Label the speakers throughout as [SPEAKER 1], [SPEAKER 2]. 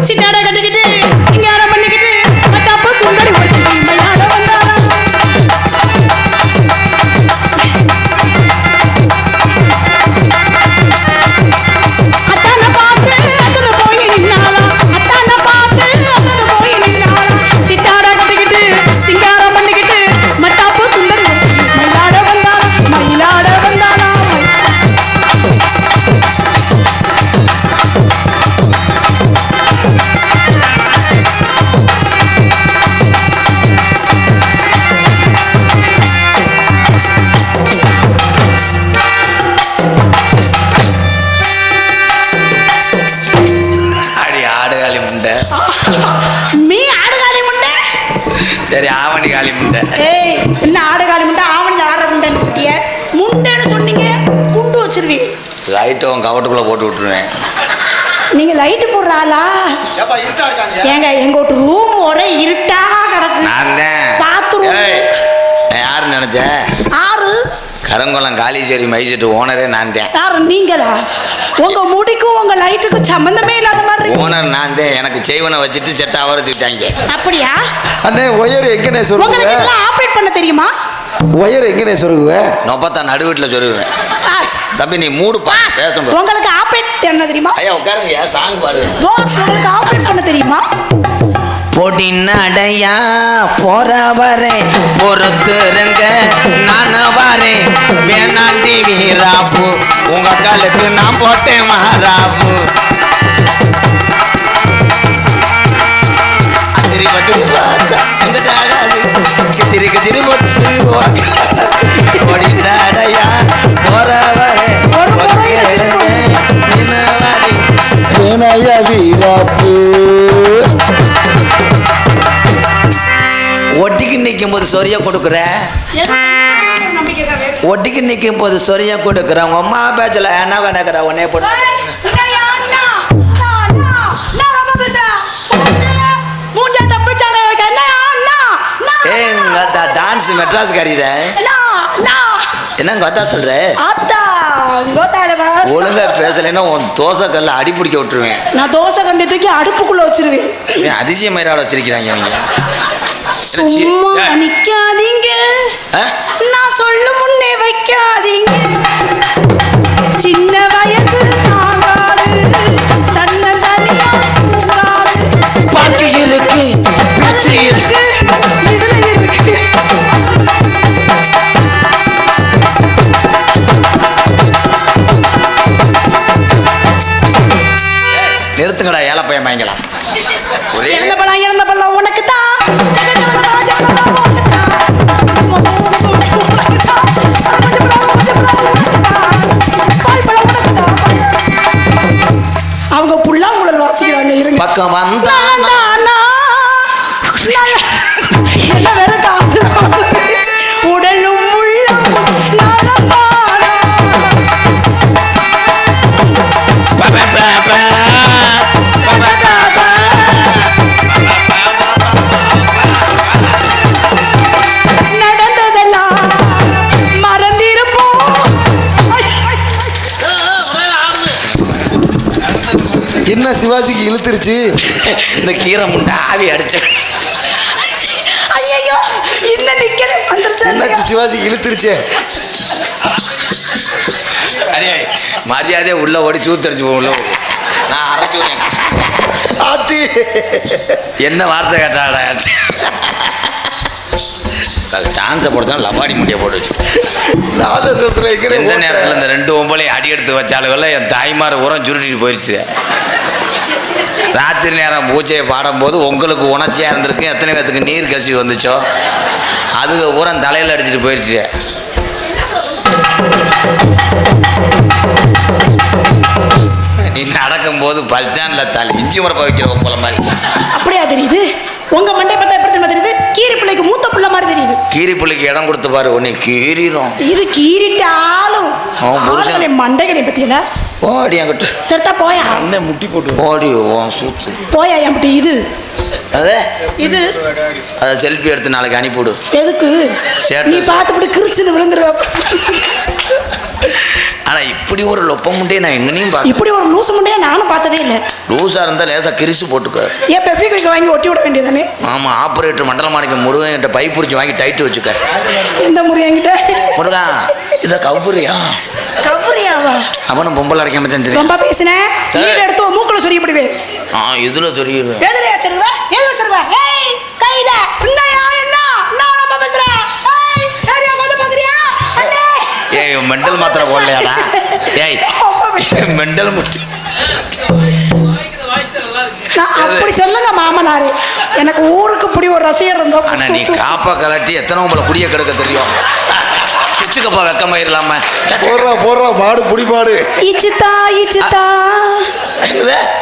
[SPEAKER 1] சித்தாட கட்டிக்கிட்டு இங்க யாரை பண்ணிக்கிட்டு மத்தாப்ப சுந்தரி மலையாள வந்தாரா அத்தான பார்த்து அசல போய் நின்னாளா அத்தான பார்த்து அசல போய் நின்னாளா சித்தாட கட்டிக்கிட்டு சிங்காரம் பண்ணிக்கிட்டு மத்தாப்ப சுந்தரி மலையாள வந்தாரா மயிலாட வந்தாரா
[SPEAKER 2] மீ ஆடுகாலி முண்டை
[SPEAKER 3] சரி ஆவணி காலி முண்டை.
[SPEAKER 1] ஏய் என்ன ஆடுகாலி முண்டை ஆவணியில் ஆடுற முண்டைன்னு இருக்கிய முண்டைன்னு சொன்னீங்க குண்டு வச்சிருவீங்க
[SPEAKER 3] லைட்டை உன் கவட்டுக்குள்ளே போட்டு விட்டுருவேன்.
[SPEAKER 1] நீங்க லைட்டு போடுற ஆளா ஏங்க எங்க ஒரு ரூம் ஒரே இருட்டா கிடக்கு
[SPEAKER 3] நான் தான்
[SPEAKER 1] பாத்ரூம்
[SPEAKER 3] நான் யாருன்னு நினச்சேன்?
[SPEAKER 1] ஆறு
[SPEAKER 3] கரங்குளம் காளிச்சேரி மைசெட்டு ஓனரே நான் தான்.
[SPEAKER 1] யாரு நீங்களா? உங்க முடிக்கும் உங்க லைட்டுக்கும் சம்பந்தமே இல்லாத மாதிரி
[SPEAKER 3] ஓனர் நான் தான். எனக்கு செய்வனை வச்சுட்டு செட் ஆவர வச்சுக்கிட்டாங்க.
[SPEAKER 1] அப்படியா?
[SPEAKER 2] அண்ணே ஒயர் எங்கனே சொல்லுங்க.
[SPEAKER 1] உங்களுக்கு இதெல்லாம் ஆபரேட் பண்ண தெரியுமா?
[SPEAKER 2] ஒயர் எங்கனே சொல்லுங்க.
[SPEAKER 3] நொப்பத்தான் நடுவீட்டில் சொல்லுவேன். தம்பி நீ மூடு பேசும்.
[SPEAKER 1] உங்களுக்கு ஆபரேட் என்ன தெரியுமா?
[SPEAKER 3] ஐயா உட்காருங்க சாங் பாடு.
[SPEAKER 1] உங்களுக்கு ஆபரேட் பண்ண தெரியுமா?
[SPEAKER 3] பொடிநடையா போற வரேன் பொறுத்துருங்க நான் வரேன் வேணாண்டி வீராப்பு உங்க காலுக்கு நான் போட்டேன் மாறாப்பு பொடிநடையா போற வரேன் வீராப்பு ஒட்டிக்கு நிற்கும் போது சொரிய கொடுக்குற ஒட்டிக்கு நிற்கும் போது சொரிய கொடுக்குற உங்க அம்மா பேச்சல என்ன கணக்குற உன்னே போட்டு டான்ஸ் மெட்ராஸ் காரிட என்ன அத்தா சொல்ற ஒழுங்கா பேசலைன்னா உன் தோசை கல்ல அடி பிடிக்க விட்டுருவேன்.
[SPEAKER 1] நான் தோசை கண்டி தூக்கி அடுப்புக்குள்ள வச்சிருவேன்.
[SPEAKER 3] அதிசய மயிராட வச்சிருக்கிறாங்க அவங்க.
[SPEAKER 1] சும்மா நிக்காதீங்க நான் சொல்ல முன்னே வைக்காதீங்க சின்ன வயசு தாங்காது தன்னை தனியா
[SPEAKER 3] பாக்கி இருக்கு பிச்சு இருக்கு
[SPEAKER 1] இதுல இருக்கு
[SPEAKER 3] நிறுத்துங்கடா ஏலப்பையன் வாங்கலாம்.
[SPEAKER 1] இறந்த பழம் உனக்கு தான் அவங்க புல்லாங்குழல் வாசிக்கிறாங்க. இருங்க
[SPEAKER 3] பக்கம் வந்தா
[SPEAKER 1] என்ன வேற காத்து உடலும் உள்ளம் நடந்ததெல்லாம் மறந்திருப்போம்.
[SPEAKER 2] என்ன சிவாஜிக்கு இழுத்துருச்சு
[SPEAKER 3] இந்த கீரை முண்டை ஆவி அடிச்ச.
[SPEAKER 1] ஐயோ என்ன நிக்கிற
[SPEAKER 2] என்னாச்சு சிவாஜிக்கு இழுத்துருச்சே.
[SPEAKER 3] அடே மரியாதையே உள்ள ஓடி சூத்தடிச்சு உள்ள நான் அரைச்சு
[SPEAKER 2] ஆத்தி
[SPEAKER 3] என்ன வார்த்தை கேட்டாடா சான்ஸை போடுறதா லபாடி முட்டியை போட்டு வச்சு எந்த நேரத்தில் இந்த 2 ஒம்பளையும் அடி எடுத்து வச்சாலுங்கள என் தாய்மார் உரம் சுருட்டிட்டு போயிடுச்சு. ராத்திரி நேரம் பூஜையை பாடும்போது உங்களுக்கு உணர்ச்சியாக இருந்திருக்கு. எத்தனை பேர்த்துக்கு நீர் கசிவு வந்துச்சோ அதுக்கு உரம் தலையில் அடிச்சுட்டு போயிடுச்சு. நீ நடக்கும்போது பஸ் ஸ்டாண்டில் இஞ்சி முறப்ப வைக்கிற போல மாதிரி
[SPEAKER 1] அப்படியா தெரியுது? உங்க மண்டை பார்த்தா எப்படி தெரியுது? கீரி பிள்ளைக்கு மூத்த பிள்ளை மாதிரி தெரியுது.
[SPEAKER 3] கீரி பிள்ளைக்கு இடம் கொடுத்து பாரு உன்னை கீறிடும்.
[SPEAKER 1] இது கீரிட்டாலும் மண்டைகளை பத்தியில
[SPEAKER 3] ஓடி என்கிட்ட
[SPEAKER 1] சரித்தா போயா
[SPEAKER 2] அண்ணன் முட்டி போட்டு
[SPEAKER 3] ஓடி சூத்து
[SPEAKER 1] போயா என்கிட்ட இது
[SPEAKER 3] அதே
[SPEAKER 1] இது
[SPEAKER 3] அதை செல்ஃபி எடுத்து நாளைக்கு அனுப்பிவிடு.
[SPEAKER 1] எதுக்கு? நீ பார்த்துப்பட்டு கிரிச்சுன்னு விழுந்துருவ.
[SPEAKER 3] ஆனா இப்படி ஒரு லொப்ப முண்டையை நான் எங்கனையும் பார்க்க.
[SPEAKER 1] இப்படி ஒரு லூசு முண்டையை நானும் பார்த்ததே இல்லை.
[SPEAKER 3] லூசா இருந்தா லேசா கிரிசு போட்டுக்க.
[SPEAKER 1] ஏன் பெப்சிக்கு வாங்கி ஒட்டி விட வேண்டியதானே?
[SPEAKER 3] ஆமா, ஆபரேட்டர் மண்டல மாணிக்க முருகன் என்கிட்ட பை பிடிச்சி வாங்கி டைட்டு வச்சுக்க.
[SPEAKER 1] எந்த முறை என்கிட்ட
[SPEAKER 3] முருகா இத கவுரியா
[SPEAKER 1] கவுரியாவா?
[SPEAKER 3] அவனும் பொம்பளை அடைக்காம தான் தெரியும்.
[SPEAKER 1] ரொம்ப பேசினேன். நீங்க எடுத்து மூக்குல சொரியப்படுவே.
[SPEAKER 3] இதுல சொரியுது.
[SPEAKER 1] எதுல வச்சிருவா? எது வச்சிருவா? ஏய் கைத என்னயா என்ன? நான் ரொம்ப பேசுறேன். ஏய் யாரையா வந்து பாக்குறியா? அண்ணே
[SPEAKER 3] ஏய் மெண்டல் மாத்திரை போடலையாடா? ஏய் மெண்டல் முட்டி.
[SPEAKER 1] நான் அப்படி சொல்லுங்க மாமனாரே. எனக்கு ஊருக்கு இப்படி ஒரு ரசிகர் இருந்தோ.
[SPEAKER 3] ஆனா நீ காப்பா கலட்டி எத்தனை உங்களை குடிய கெடுக்க தெரியும். சுச்சுக்கப்பா வெக்கமாயிரலாம.
[SPEAKER 2] போடுறா மாடு புடி மாடு.
[SPEAKER 1] இச்சுதா இச்சுதா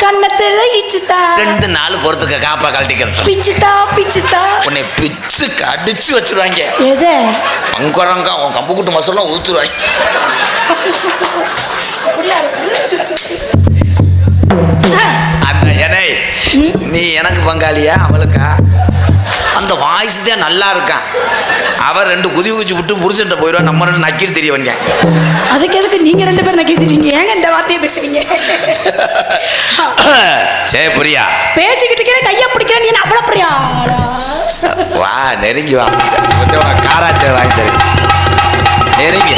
[SPEAKER 1] கண்ணத்துல இச்சுதா
[SPEAKER 3] 2-4 பொறுத்துக்க காப்பா கலட்டி கட்டுறோம்.
[SPEAKER 1] பிச்சுதா பிச்சுதா
[SPEAKER 3] உன்னை பிச்சு கடிச்சு வச்சிருவாங்க.
[SPEAKER 1] எது
[SPEAKER 3] அங்கரங்க உன் கம்பு கூட்டு மசாலாம் ஊத்துருவாங்க. அந்த எனை நீ எனக்கு பங்காளியா அவளுக்கா? அந்த வாய்ஸ் தான் நல்லா இருக்கான். அவர் 2 குதி குச்சி விட்டு புருஷன்ட்ட போயிடுவா. நம்ம 2 நக்கீர் தெரியவங்க.
[SPEAKER 1] அதுக்கு எதுக்கு நீங்க 2 பேரும் நக்கீர்றீங்க? ஏங்க இந்த வார்த்தையை பேசுறீங்க?
[SPEAKER 3] சே பிரியா
[SPEAKER 1] பேசிக்கிட்டு இருக்கிற கையை பிடிக்கிறேன். நீ அவ்வளோ பிரியா
[SPEAKER 3] வா நெருங்கி வா. காராச்சே வாங்கி தரேன். நெருங்கி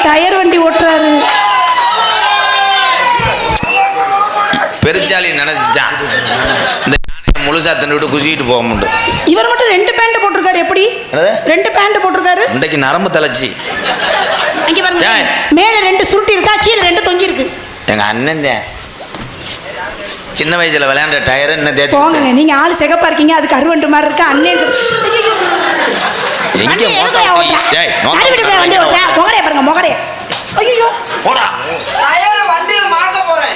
[SPEAKER 1] டயர் வண்டி ஓட்டுறாரு.
[SPEAKER 3] பெருச்சாலி நினைச்சான் இந்த முழுசா தண்ணிவிட்டு குசிக்கிட்டு போக முடியும்.
[SPEAKER 1] இவர் மட்டும் 2 பேண்ட் போட்டிருக்காரு. எப்படி 2 பேண்ட் போட்டிருக்காரு?
[SPEAKER 3] இன்றைக்கு நரம்பு தலைச்சி.
[SPEAKER 1] அங்க பாருங்க, மேல 2 சுருட்டி இருக்கா, கீழே 2 தொங்கி இருக்கு.
[SPEAKER 3] எங்க அண்ணன் தான் சின்ன வயசுல விளையாண்ட டயர் என்ன தேய்ச்சி
[SPEAKER 1] போங்க. நீங்க ஆளு சிகப்பா இருக்கீங்க, அதுக்கு அருவண்டு மாதிரி இருக்கா. அண்ணன்
[SPEAKER 3] எங்க
[SPEAKER 1] வண்டி ஓட்டுறா முகரைய பாருங்க முகரைய. ஐயோ
[SPEAKER 3] போடா வண்டியில மாட்ட போறேன்.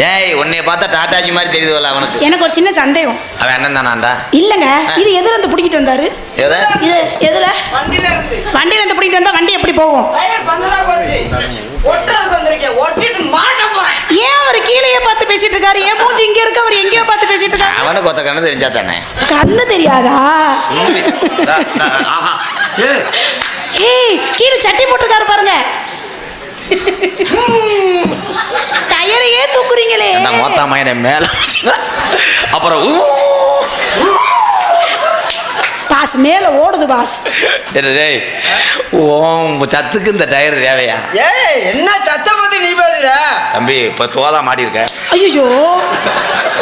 [SPEAKER 3] ஏய் உன்னைய பார்த்தா டாட்டாஜி மாதிரி தெரியுதுல அவனுக்கு.
[SPEAKER 1] எனக்கு ஒரு சின்ன சந்தேகம்.
[SPEAKER 3] அவன் அண்ணன் தானாண்டா?
[SPEAKER 1] இல்லங்க, இது எதுல இருந்து பிடிக்கிட்டு வந்தாரு? இது எதுல? வண்டியில இருந்து பிடிக்கிட்டு வந்தா வண்டி எப்படி போகும்? ஏன் அவர் கீழேயே பார்த்து பேசிட்டு இருக்காரு? ஏன் மூஞ்சி இங்க இருக்கு, அவர் எங்கேயோ பார்த்து பேசிட்டு இருக்காரு?
[SPEAKER 3] அவனுக்கு ஒத்த கண்ணு தெரிஞ்சா தானே.
[SPEAKER 1] கண்ணு தெரியாதா? ஏய் கீழே சட்டி போட்டுருக்காரு பாருங்க. டயரையே தூக்குறீங்களே.
[SPEAKER 3] மொத்த மயனை மேல அப்புறம்
[SPEAKER 1] பாஸ் மேல ஓடுது பாஸ்.
[SPEAKER 3] சத்துக்கு இந்த டயர் தேவையா?
[SPEAKER 4] ஏய் என்ன சத்த பத்தி நீ பேசுற?
[SPEAKER 3] தம்பி இப்ப தோதா மாடி இருக்க.
[SPEAKER 1] ஐயோ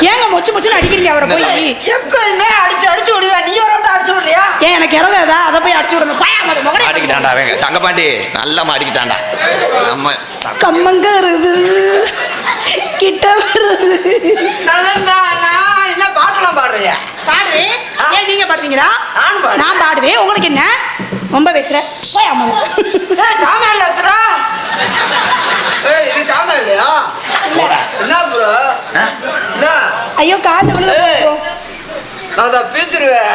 [SPEAKER 1] ஏங்க மொச்சு மொச்சுன்னு அடிக்கிறீங்க அவரை போய்?
[SPEAKER 4] எப்பயுமே அடிச்சு அடிச்சு விடுவா. நீ ஒரு அடிச்சு விடுறியா?
[SPEAKER 1] ஏன் எனக்கு இறங்காதா? அதை போய் அடிச்சு விடணும்.
[SPEAKER 3] மாட்டிக்கிட்டாண்டா அவங்க சங்கப்பாண்டி நல்லா மாட்டிக்கிட்டாண்டா. நம்ம
[SPEAKER 1] கம்மங்க வருது கிட்ட வருது.
[SPEAKER 4] என்ன பாட்டெல்லாம் பாடுறியா?
[SPEAKER 1] பாடுவேன். ஏன் நீங்க பாடுறீங்களா?
[SPEAKER 4] நான்
[SPEAKER 1] பாடுவேன். உங்களுக்கு என்ன ரொம்ப பேசுற? போய் அம்மா
[SPEAKER 4] சாமான் எத்துறா. இது சாமான் இல்லையா? என்ன ப்ரோ? என்ன?
[SPEAKER 1] ஐயோ கால்ல விழுந்து
[SPEAKER 4] நான் தான் பேசிடுவேன்.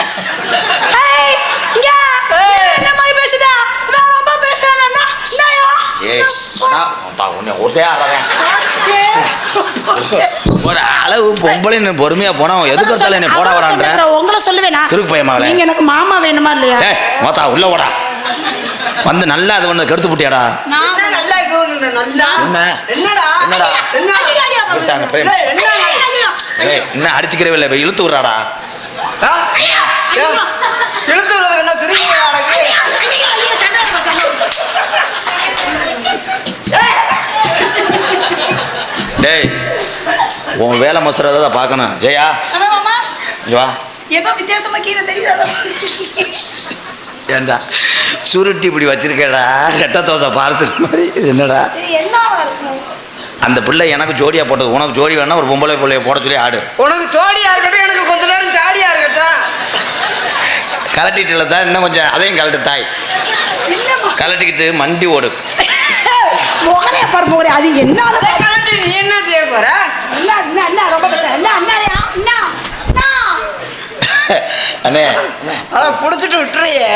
[SPEAKER 1] என்ன மாதிரி பேசுதா? நான் ரொம்ப பேசுறேன்.
[SPEAKER 3] ஒரு அளவு பொம்பளை பொறுமையா போனா எதுக்கு என்ன போட வரான்ற
[SPEAKER 1] உங்களை சொல்லுவேனா?
[SPEAKER 3] இருக்கு பையன்
[SPEAKER 1] நீங்க எனக்கு மாமா வேணுமா இல்லையா?
[SPEAKER 3] மொத்தா உள்ள ஓடா வந்து நல்லா அது ஒண்ணு கெடுத்து புட்டியாடா.
[SPEAKER 4] நல்லா நல்லா என்னடா
[SPEAKER 3] என்னடா என்ன அடிச்சுக்கிறவே இல்லை, இழுத்து விடுறாடா.
[SPEAKER 4] இழுத்து விடுறது என்ன திரும்பி
[SPEAKER 3] டேய் உன் வேலை மசுறத பார்க்கணும். ஜெயா வா.
[SPEAKER 1] ஏதோ வித்தியாசமா கீழே தெரியுதா?
[SPEAKER 3] ஏண்டா சுருட்டி இப்படி வச்சிருக்கேடா ரெட்டை தோசை பார்சல் மாதிரி. என்னடா
[SPEAKER 1] என்னவா இருக்கும்?
[SPEAKER 3] அந்த பிள்ளை எனக்கு ஜோடியா போட்டது. உனக்கு ஜோடி வேணா ஒரு பொம்பளை பிள்ளைய போட சொல்லி ஆடு.
[SPEAKER 4] உனக்கு ஜோடியா இருக்கட்டும், எனக்கு கொஞ்ச நேரம் ஜாடியா இருக்கட்டும்.
[SPEAKER 3] கலட்டிட்டு தான் இன்னும் கொஞ்சம் அதையும் கலட்டு தாய் கலட்டிக்கிட்டு மண்டி ஓடு.
[SPEAKER 1] முகரைய பாரு முகரை. அது என்ன
[SPEAKER 4] கலட்டி நீ என்ன செய்ய போற?
[SPEAKER 1] ரொம்ப பேசுறேன்.
[SPEAKER 3] அண்ணே
[SPEAKER 4] அத புடிச்சிட்டு விட்டுறியே.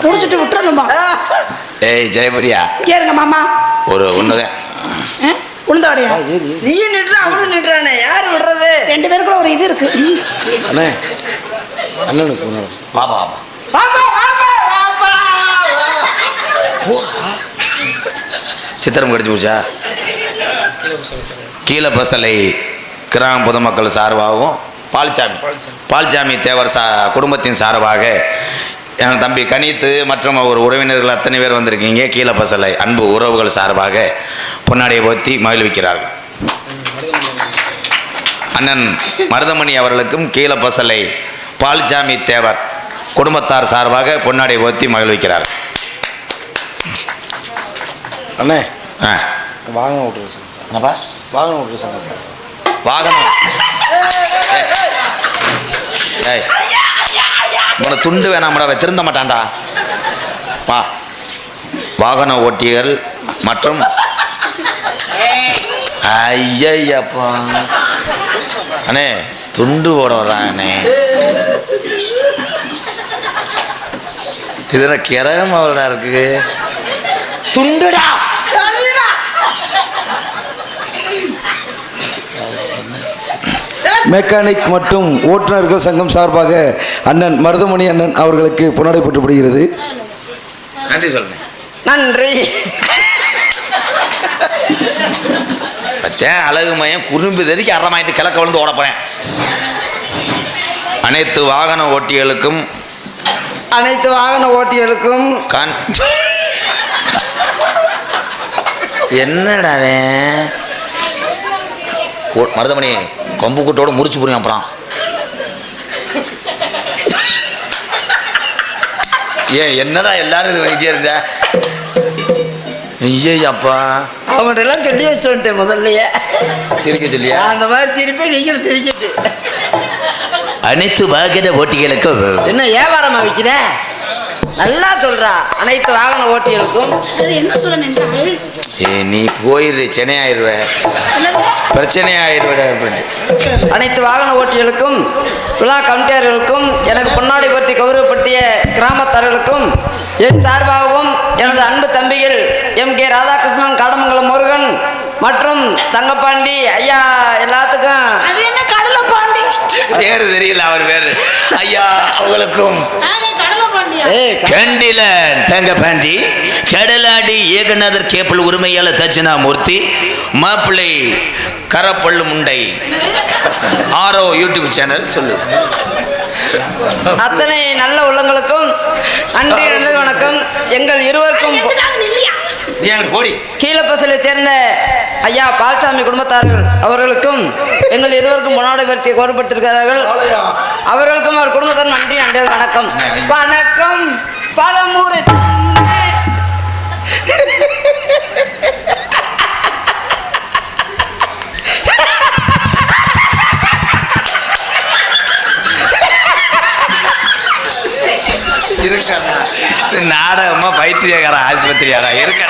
[SPEAKER 1] புடிச்சிட்டு விட்டுறணுமா?
[SPEAKER 3] ஏய் ஜெயபுரியா
[SPEAKER 1] கேளுங்க மாமா.
[SPEAKER 3] ஒரு ஒண்ணுதான்
[SPEAKER 1] உளுந்தவடையா?
[SPEAKER 4] நீ நின்ற அவனும் நின்றானே, யாரு விடுறது?
[SPEAKER 1] 2 பேருக்குள்ள ஒரு இது இருக்கு.
[SPEAKER 2] அண்ணே அண்ணனுக்கு
[SPEAKER 3] பாபா
[SPEAKER 4] வாப்பா, வாப்பா, வாப்பா, வா.
[SPEAKER 3] சித்திரம் கடிச்சு போச்சா? கீழே பசலை கிராம பொதுமக்கள் சார்பாகவும் பால்சாமி தேவர் குடும்பத்தின் சார்பாக என் தம்பி கனித்து மற்றும் ஒரு உறவினர்கள் அத்தனை பேர் வந்திருக்கீங்க. கீழே பசலை அன்பு உறவுகள் சார்பாக பொன்னாடையை போத்தி மகிழ்விக்கிறார்கள். அண்ணன் மருதமணி அவர்களுக்கும் கீழே பசலை பால்சாமி தேவர் குடும்பத்தார் சார்பாக பொன்னாடையை போத்தி மகிழ்விக்கிறார்.
[SPEAKER 2] அண்ணே
[SPEAKER 3] ஆ
[SPEAKER 2] வாகனம் ஓட்டுறது சார்.
[SPEAKER 3] என்னப்பா
[SPEAKER 2] வாகனம் ஓட்டுறது சார்.
[SPEAKER 3] வாகனம் ஏய் உன துண்டு வேணாம்டா, திருந்த மாட்டான்டா. வா வாகன ஓட்டிகள் மற்றும் ஐயப்பா அண்ணே துண்டு போட வர்றானே, இது என்ன கிரகம் அவளடா இருக்கு துண்டுடா.
[SPEAKER 2] மெக்கானிக் மற்றும் ஓட்டுநர்கள் சங்கம் சார்பாக அண்ணன் மருதமணி அண்ணன் அவர்களுக்கு பொன்னாடை போட்டுப்படுகிறது.
[SPEAKER 3] நன்றி சொல்லுங்க.
[SPEAKER 4] நன்றி.
[SPEAKER 3] வச்சேன் அழகு மையம் குறும்பு தெதிக்கு அறமாயிட்டு கிழக்க விழுந்து ஓட போறேன். அனைத்து வாகன ஓட்டிகளுக்கும் என்னடாவே மருதமணி கொம்பு கூட்டோட முறிச்சு புரியும். அப்புறம் ஏன் என்னடா எல்லாரும் இது வைக்க இருந்த ஐயப்பா
[SPEAKER 4] அவங்கள்ட்ட எல்லாம் சொல்லி வச்சுட்டேன் முதல்லயே.
[SPEAKER 3] சிரிக்க சொல்லியா?
[SPEAKER 4] அந்த மாதிரி திருப்பி நீங்களும் சிரிச்சிட்டு
[SPEAKER 3] அனைத்து வாகன ஓட்டிகளுக்கும்
[SPEAKER 4] என்ன வியாபாரமா வைக்கிற? நல்லா சொல்றா. அனைத்து வாகன ஓட்டிகளுக்கும்
[SPEAKER 1] அது என்ன சொல்ல நின்றாள்?
[SPEAKER 3] நீ போயிரு சென்னை ஆயிடுவ, பிரச்சனை ஆயிடுவ.
[SPEAKER 4] அனைத்து வாகன ஓட்டிகளுக்கும் விழா கமிட்டியாளர்களுக்கும் எனக்கு பொன்னாடை பற்றி கௌரவப்படுத்திய கிராமத்தார்களுக்கும் என் சார்பாகவும் எனது அன்பு தம்பிகள் MK ராதாகிருஷ்ணன், காடமங்கலம் முருகன் மற்றும் தங்கப்பாண்டி ஐயா எல்லாத்துக்கும்.
[SPEAKER 1] அது என்ன கடலை பாண்டி?
[SPEAKER 3] பேரு தெரியல அவர் பேரு. ஐயா அவங்களுக்கும்
[SPEAKER 1] கடலை பாண்டியா?
[SPEAKER 3] கண்டில தங்கப்பாண்டி, கடலாடி ஏகநாதர் கேப்பல் உரிமையாளர் தட்சிணாமூர்த்தி, மாப்பிள்ளை கரப்பள்ளு முண்டை ஆரோ யூடியூப் சேனல் சொல்லு.
[SPEAKER 4] அத்தனை நல்ல உள்ளங்களுக்கும் நன்றி, நல்லது வணக்கம். எங்கள் இருவருக்கும் கீழப்பசலை சேர்ந்த ஐயா பால்சாமி குடும்பத்தார்கள் அவர்களுக்கும் எங்கள் இருவருக்கும் பொன்னாடை பற்றி கோரப்படுத்திருக்கிறார்கள். அவர்களுக்கும் அவர் குடும்பத்தார் நன்றி, நன்றி, வணக்கம். வணக்கம். பலமுறை
[SPEAKER 3] இருக்கா நாடகமா பைத்தியக்கார ஆஸ்பத்திரியாரா இருக்கா?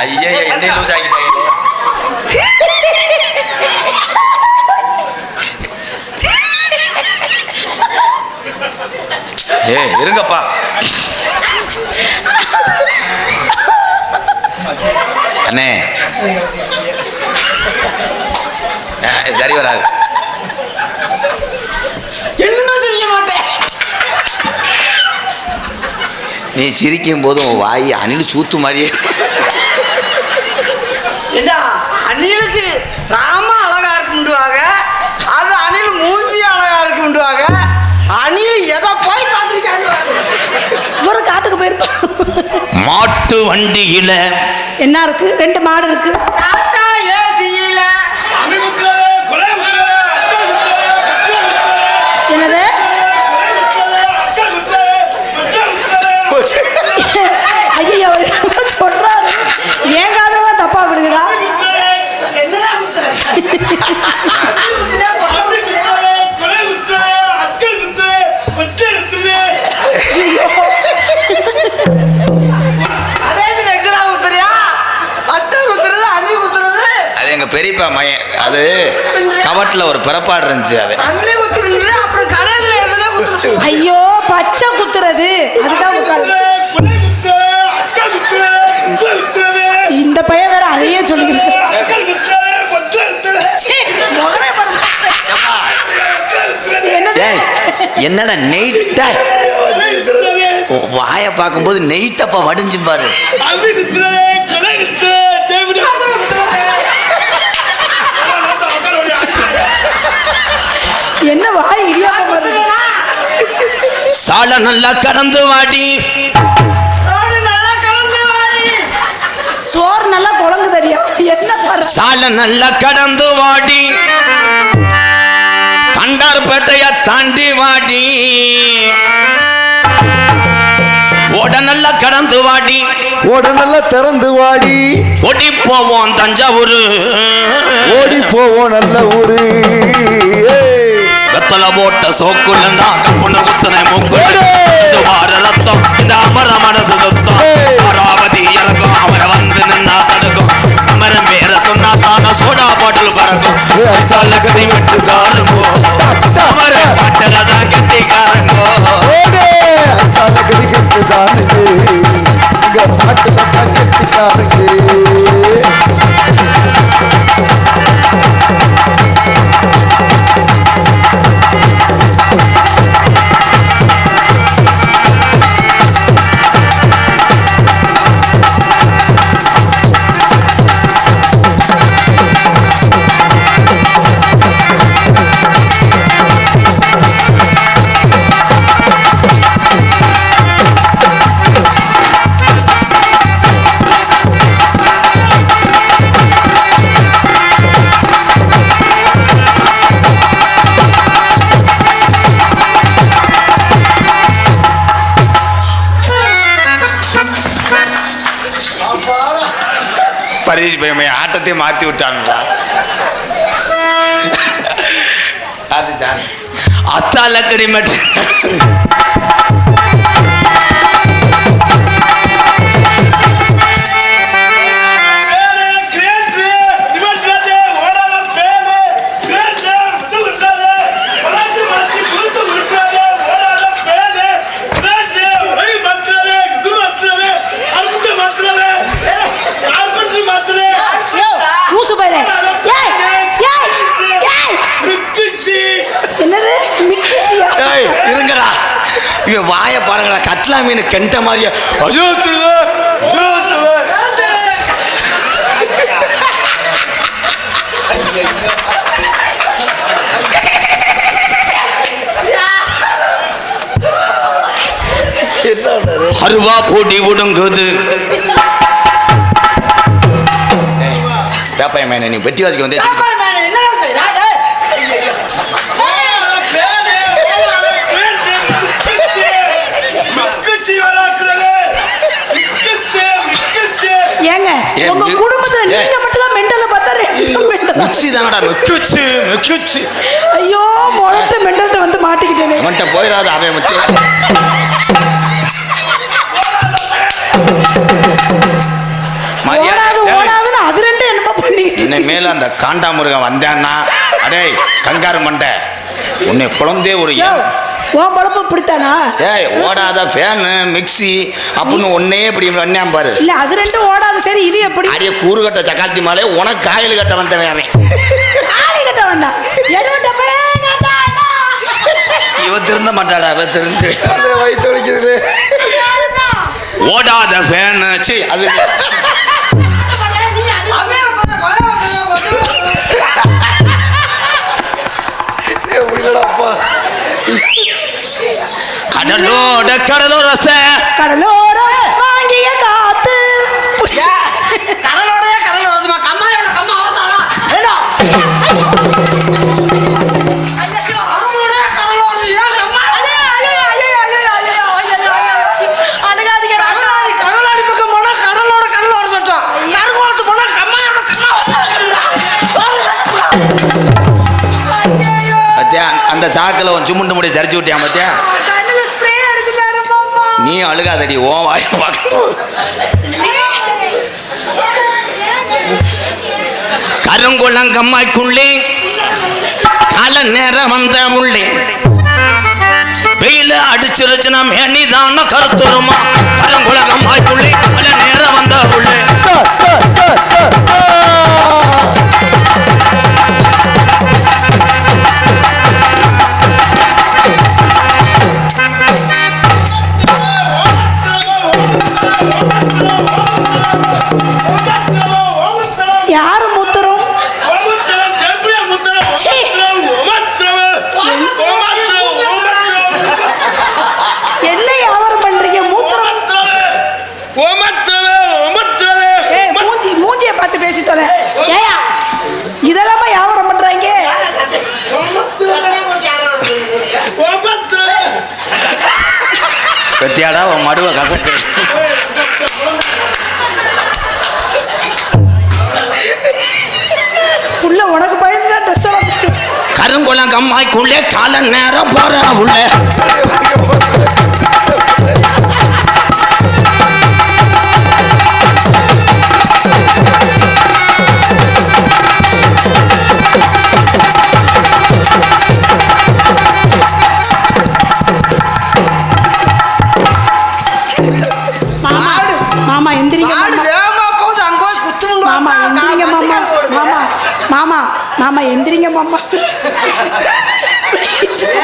[SPEAKER 3] ஐயா என்ன லூஸ் ஆகிட்டாங்க. இருங்கப்பா. அண்ணே சரி வராது. நீ சிரிக்கும் போது உன் வாய் அணில் சூத்து மாதிரியே.
[SPEAKER 4] அணிலுக்கு ராம அழகா இருக்குவாங்க, அது அணில் மூஞ்சி அழகா இருக்குவாங்க. அணில் எதை போய் பார்த்துருக்காங்க.
[SPEAKER 1] ஒரு காட்டுக்கு போயிருப்போம்.
[SPEAKER 3] மாட்டு வண்டியில
[SPEAKER 1] என்ன இருக்கு? 2 மாடு இருக்கு. என்னது? ஐயோ சொல்றாரு, ஏன் காதுல தப்பா விடுங்கடா.
[SPEAKER 3] அது எங்க பெரியப்பா மையன், அது கவட்டில் ஒரு பிறப்பாடு இருந்துச்சு. அது
[SPEAKER 1] ஐயோ பச்சை குத்துறது அதுதான் நீயே சொல்லிக்கிறேன்.
[SPEAKER 3] என்னடா நெய்ட்டா வாய பார்க்கும்போது நெய்ட்டப்பா வடிஞ்சு பாரு.
[SPEAKER 1] என்ன வாய் இடியா
[SPEAKER 3] சால நல்லா கடந்து வாடி,
[SPEAKER 1] சோறு நல்லா குழங்கு தெரியும். என்ன பாரு
[SPEAKER 3] சால நல்லா கடந்து வாடி, தண்டார்பேட்டைய தாண்டி வாடி, ஓட நல்லா கடந்து வாடி,
[SPEAKER 2] ஓட நல்லா திறந்து வாடி,
[SPEAKER 3] ஓடி போவோம் தஞ்சாவூர்,
[SPEAKER 2] ஓடி போவோம் நல்ல ஊரு.
[SPEAKER 3] வெத்தல போட்ட சோக்குள்ள நான் கப்புன்னு குத்துனை மூக்கு வார ரத்தம் இந்த அமர மனசு சுத்தம். அமராவதி இறக்கும் அவரை வந்து நின்னா தடுக்கும், அமரம் பேர சொன்னா தான சோடா பாட்டில் பறக்கும். சால கதை விட்டு காருங்கோ, அமர பாட்டலதான் கெட்டிக்காரங்கோ.
[SPEAKER 2] சாலகடி கெட்டுதானுங்க, இங்க பாட்டுல தான் கெட்டிக்காரங்க.
[SPEAKER 3] பரிசு போய் ஆட்டத்தை மாத்தி விட்டான்டா. அத்தால கரிமட் இருங்கடா, இவன் வாய பாருங்கடா, கட்லா மீன் கெண்ட மாதிரியா. அருவா போட்டி விடுங்குது. வேப்பாய மேன நீ வெட்டி வாசிக்க வந்து
[SPEAKER 1] ஏங்க உங்க குடும்பத்துல நீங்க மட்டும் தான் மெண்டல பார்த்தாரு.
[SPEAKER 3] மிக்ஸி தானடா மிக்ஸி.
[SPEAKER 1] ஐயோ மொளட்ட மெண்டல்ட்ட வந்து மாட்டிக்கிட்டேனே.
[SPEAKER 3] அவன்கிட்ட போயிடாத அவன் மிக்ஸி.
[SPEAKER 1] ஓடாதுன்னு அது ரெண்டு என்னமா பண்ணி
[SPEAKER 3] இன்னை மேல அந்த காண்டாமுருகன் வந்தான்னா அடே கங்காரு மண்டை உன்னை குழந்தே ஒரு
[SPEAKER 1] உன் பழப்ப பிடித்தானா?
[SPEAKER 3] ஏய் ஓடாத ஃபேனு மிக்ஸி அப்படின்னு ஒன்னே இப்படி வந்தான் பாரு.
[SPEAKER 1] இல்ல அது ரெண்டும் ஓடாது. சரி இது எப்படி?
[SPEAKER 3] அடியே கூறு கட்ட சக்காத்தி மாலே உனக்கு காயில் கட்ட வந்தவன் அவன்.
[SPEAKER 1] காயில் கட்ட வந்தா
[SPEAKER 3] இவ திருந்த மாட்டாடா, அவ திருந்து
[SPEAKER 2] வயிற்று வலிக்குது.
[SPEAKER 3] ஓடாத ஃபேனு சி அது கடலோட கடலோரச
[SPEAKER 1] கடலோர வாங்கிய காத்து
[SPEAKER 4] கடலோட கடலோரமா கம்மாயோட கம்மா ஓட்டாரா ஏடா
[SPEAKER 3] அந்த சாக்கில் உன் சுமுண்டு முடி சரிச்சு விட்டியான் பார்த்தியா? நீ அழுகாதடி, ஓ வாய பார்க்க. கருங்குளங்கம்மாய்க்குள்ளே கால நேரம் வந்த உள்ளே வெயில அடிச்சிருச்சுனா மேனிதான கருத்துருமா. கருங்குளங்கம்மாய்க்குள்ளே கால நேரம் வந்த உள்ளே
[SPEAKER 1] யாரு மூத்தரும்? சீ. என்ன வியாபாரம் பண்றீங்க? மூத்தரும் ஏய், மூஞ்சியை பார்த்து பேசி தொலை. ஏயா இதெல்லாமா வியாபாரம் பண்றாங்க?
[SPEAKER 3] பத்தியாடா உன் மடுவை கசக்கு.
[SPEAKER 1] புள்ள உனக்கு பயந்து தான் ட்ரெஸ் எல்லாம்
[SPEAKER 3] கருங்குளம் கம்மாய்க்குள்ளே கால நேரம் போற உள்ள
[SPEAKER 1] மாமா எந்திரிங்க மாமா. மாமா எந்திரிங்க மாமா. மாமா மாமா எந்திரிங்க மாமா.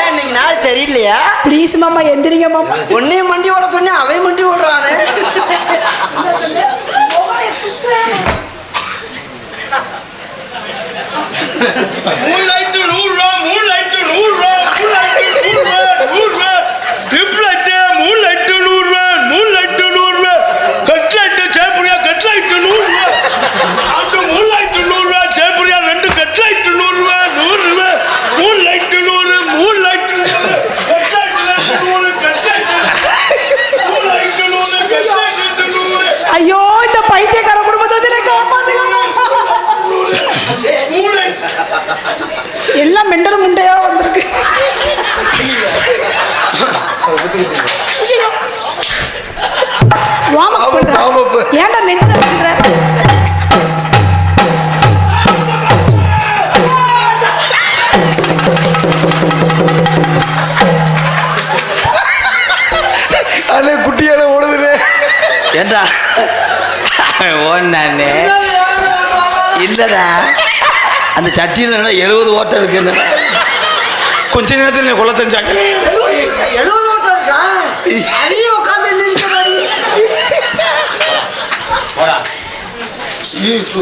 [SPEAKER 4] இன்னைக்கு நாள் தெரியலையா?
[SPEAKER 1] ப்ளீஸ் மாமா எந்திரிங்க மாமா.
[SPEAKER 4] உன்னையும் மண்டி ஓட சொன்னேன், அவன் மண்டி ஓடுறானே.
[SPEAKER 1] ஐயோ இந்த பைத்தியக்கார குடும்பத்தை காப்பாத்துங்க. எல்லாம் மெண்டல் முண்டையா வந்திருக்கு. ஏன்டா நெஞ்சு வச்சுக்கிற?
[SPEAKER 2] அண்ணே குட்டியான ஓடுதுனே.
[SPEAKER 3] ஏண்டா ஓண்ணே இல்லடா, அந்த சட்டியில் 70 ஓட்டம் இருக்குன்னு கொஞ்ச நேரத்தில் குளத்தஞ்சாங்க.
[SPEAKER 4] 70 ஓட்டம் இருக்கா? அழிய உட்காந்து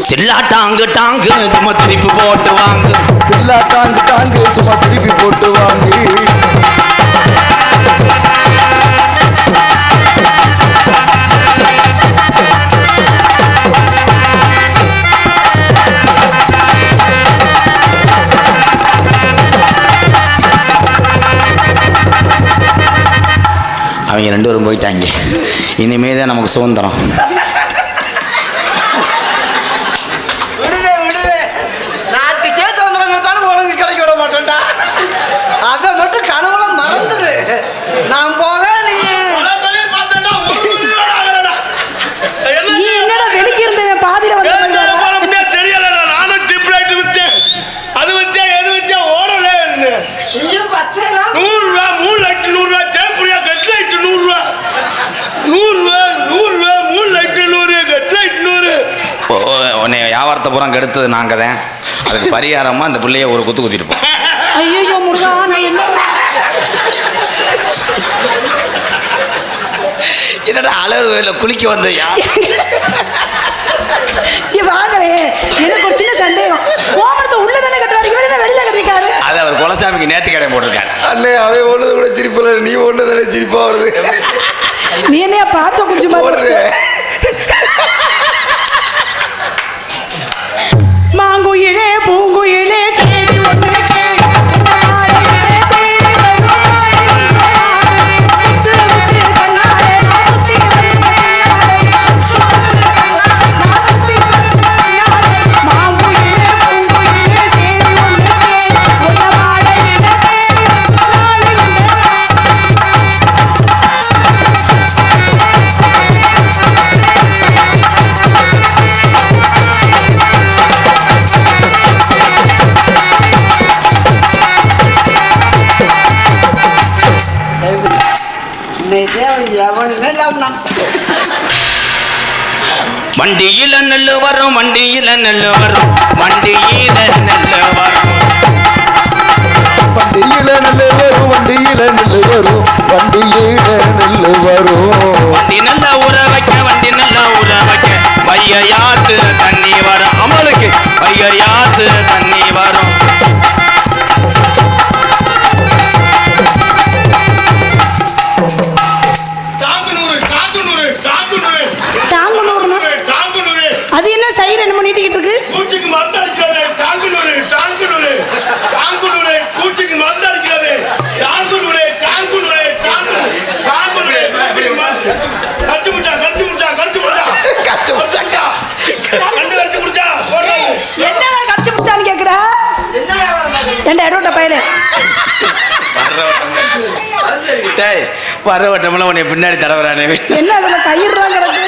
[SPEAKER 3] தில்லா டாங்கு டாங்கு சும்மா திருப்பி போட்டு வாங்கு.
[SPEAKER 2] தில்லா டாங்கு டாங்கு சும்மா திருப்பி போட்டு வாங்கு.
[SPEAKER 3] அவங்க 2 பேரும் போயிட்டாங்க. இனிமே தான் நமக்கு சுதந்திரம்.
[SPEAKER 4] விடுவே நாட்டுக்கே சுதந்திரம் தானே உனக்கு கிடைக்க விட மாட்டேன்டா. அதை மட்டும் கனவுல மறந்துடு. நான் போக நீ
[SPEAKER 1] என்னடா வெளிக்கு இருந்தவன் பாதியில வந்து
[SPEAKER 3] உன்னை வியாபாரத்தை பூரா கெடுத்தது நாங்கள் தான். அதுக்கு பரிகாரமாக அந்த பிள்ளைய ஒரு குத்து குத்திருப்போம்.
[SPEAKER 1] ஐயோ முருகா
[SPEAKER 3] என்னடா அழகு வேலை குளிக்க வந்தையா?
[SPEAKER 1] வாங்கலே எனக்கு ஒரு சின்ன சந்தேகம். கோமரத்தை உள்ளதானே கட்டுறாரு, இவர் என்ன வெளியில கட்டிருக்காரு?
[SPEAKER 3] அது அவர் குலசாமிக்கு நேர்த்தி கடை போட்டிருக்காரு.
[SPEAKER 2] அண்ணே அவன் ஒண்ணு கூட சிரிப்பல, நீ ஒண்ணு தானே சிரிப்பா வருது.
[SPEAKER 1] நீ என்னையா பாச்ச குஞ்சு மாதிரி மாங்குயிலே பூங்குயிலே சேதி ஒன்று
[SPEAKER 3] வண்டியில நெல்லு வரும் வண்டியில நெல்லு வரும் வண்டியில நெல்லு வரும்
[SPEAKER 2] வண்டியில நெல்லு வரும் வண்டியில நெல்லு வரும் வண்டியில நெல்லு வரும்
[SPEAKER 3] வண்டி நல்லா ஊற வைக்க வண்டி நல்லா ஊற வைக்க வையாத்து தண்ணி வரும் அமலுக்கு வையாத்து தண்ணி வரும்
[SPEAKER 1] அது என்ன சைடு என்ன பண்ணிட்டு இருக்கு?
[SPEAKER 5] பூச்சிக்கு மருந்து அடிக்கிறது டாங்குனூரு டாங்குனூரு டாங்குனூரு பூச்சிக்கு மருந்து அடிக்கிறது டாங்குனூரு டாங்குனூரு டாங்குனூரு கட்டு முட்டா கட்டு முட்டா கட்டு முட்டா கட்டு முட்டா கண்டு கட்டு முட்டா
[SPEAKER 1] என்னடா கடிச்சு முச்சான்னு கேக்குறா? என்ன எடோட்ட பையலே
[SPEAKER 3] வர வட்டமெல்லாம் உன்னை பின்னாடி தடவுறானே
[SPEAKER 1] என்ன அதுல கயிறுலாம் கிடக்கு?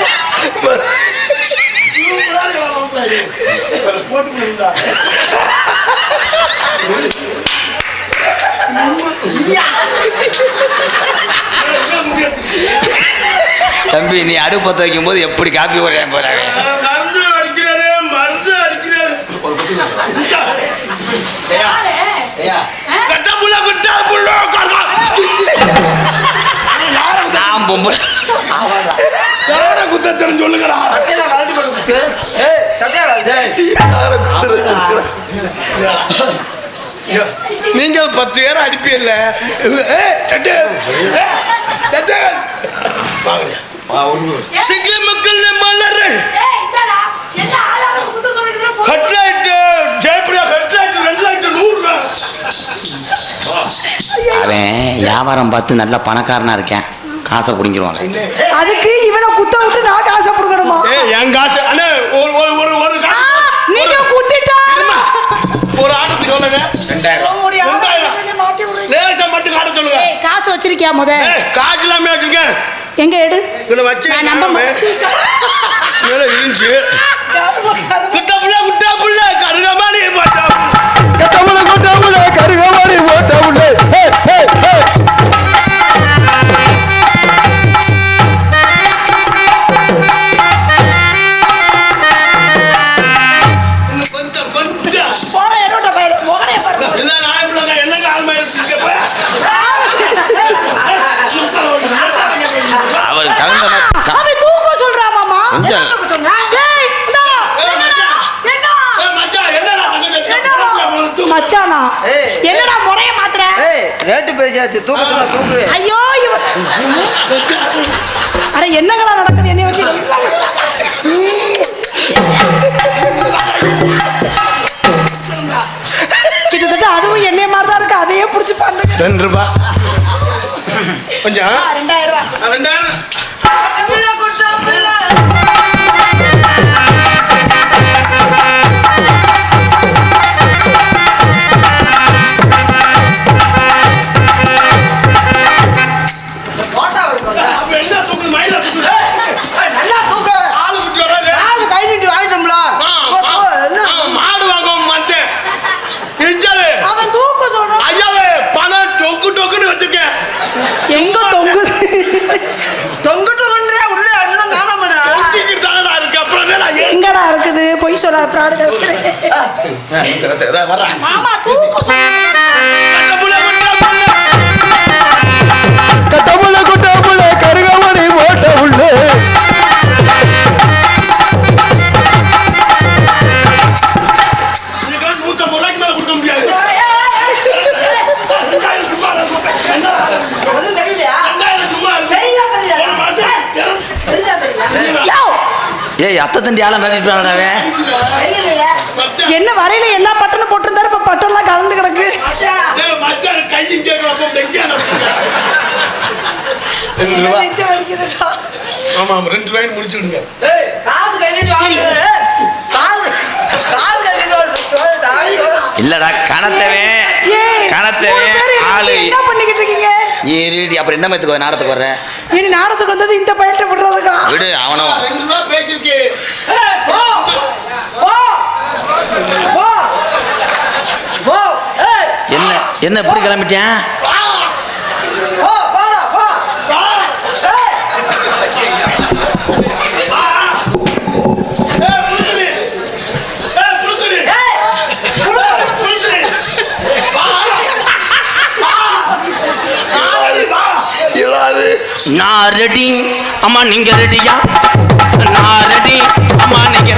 [SPEAKER 3] தம்பி நீ அடுப்பு பத்த வைக்கும் போது எப்படி காப்பி உரையா போறாங்க
[SPEAKER 5] மருந்து அடிக்கிறது மருந்து அடிக்கிறது கட்டா புள்ள குட்டா புள்ள
[SPEAKER 3] நான் பொம்பளை
[SPEAKER 5] யார குத்தத்தன்னு சொல்லுங்கடா நீங்கள் 10 பேர் அடிப்பீல்ல சிக்கிய மக்கள் மலர் ஹெட்லைட் ஜெயபிரியா ஹெட்லைட் 2
[SPEAKER 3] அவன் வியாபாரம் பார்த்து நல்ல பணக்காரனா இருக்கேன் காசை பிடிங்கிருவாங்க
[SPEAKER 1] அதுக்கு இவனை குத்த விட்டு நான் காசை புடுங்கணுமா?
[SPEAKER 5] என் காசு அண்ணே ஒரு
[SPEAKER 1] நீங்க குத்திட்டா
[SPEAKER 5] ஒரு ஆட்டத்துக்கு எவ்வளவுங்க 2000 லேசா மட்டும் காட்ட சொல்லுங்க
[SPEAKER 1] காசு வச்சிருக்கியா முத?
[SPEAKER 5] காசு இல்லாம வச்சிருக்கேன்
[SPEAKER 1] எங்க எடு?
[SPEAKER 5] இவனை வச்சு
[SPEAKER 1] நான் நம்ப மாட்டேன்.
[SPEAKER 5] இருந்துச்சு குட்டா புள்ள கருகமாடி போட்டா
[SPEAKER 2] கட்டவுள கொட்டவுள கருகவாடி ஓட்டவுள ஹே ஹே ஹே
[SPEAKER 5] இன்னும் கொஞ்சம்
[SPEAKER 1] போற எடோட்ட பையலே மோகனே பாரு.
[SPEAKER 5] என்ன நாய் புள்ளங்க என்னங்க ஆல்மா இருக்கு போய்
[SPEAKER 3] அவருக்கு தகுந்த மாதிரி
[SPEAKER 1] அவன் தூக்க சொல்றா மாமா.
[SPEAKER 3] கொஞ்சம்.
[SPEAKER 1] என்ன தூக்க சொல்றா? டேய் இந்தா. என்னடா? மச்சானா என்னடா முறைய மாத்துற?
[SPEAKER 4] ரேட்டு பேசியாச்சு தூக்கு
[SPEAKER 1] ஐயோ அட என்னங்களா நடக்குது என்னைய வச்சு? கிட்டத்தட்ட அதுவும் என்னைய மாதிரி தான் இருக்கு. அதையே புடிச்சு பண்ணுங்க.
[SPEAKER 5] 2 ரூபாய் கொஞ்சம்
[SPEAKER 1] 2000
[SPEAKER 5] 2000 மாடு வாங்கும் மாட்டேன்
[SPEAKER 1] அவன் தூக்க சொல்றான்.
[SPEAKER 5] ஐயாவே பணம் டொக்குன்னு வச்சிருக்கேன்
[SPEAKER 1] எங்க தொங்குது?
[SPEAKER 4] உள்ள அண்ணன் காணாமடா
[SPEAKER 5] இருக்கு அப்புறம்
[SPEAKER 1] எங்கடா இருக்குது? பொய் சொல்ல பிராடுங்க. மாமா தூக்க சொல்ற.
[SPEAKER 2] கட்டவுள கொட்டவுள கருகவாடி ஓட்டவுள
[SPEAKER 3] ஏய் அத்தை தண்டி ஆளம் மிரட்டிட்டானே
[SPEAKER 1] என்ன வரையில எல்லா பட்டனும் போட்டிருந்தாரு. இப்ப பட்டன்லாம் கலந்து கிடக்கு. நெஞ்சு வலிக்குதுடா.
[SPEAKER 5] ஆமா 2 ரூபாய் முடிச்சு விடுங்க
[SPEAKER 3] இல்லடா கணத்தவே
[SPEAKER 1] ஏய்,
[SPEAKER 3] கணத்தவே
[SPEAKER 1] மூணு பேர் என்னை
[SPEAKER 3] ஆளு
[SPEAKER 1] வச்சு என்ன பண்ணிக்கிட்டு இருக்கீங்க?
[SPEAKER 3] ஏறிடி அப்புறம் என்ன மத்துக்கு நாடத்துக்கு வர்ற
[SPEAKER 1] இனி நாடத்துக்கு வந்தது இந்த பயிற்சி விடுறதுக்கா?
[SPEAKER 3] விடு அவனும்
[SPEAKER 5] 2 ரூபாய் பேசிருக்கு
[SPEAKER 3] என்ன என்ன எப்படி கிளம்பிட்டேன் நான் ரெடி அம்மா நீங்க ரெடியா? நான் ரெடி அம்மா நீங்க.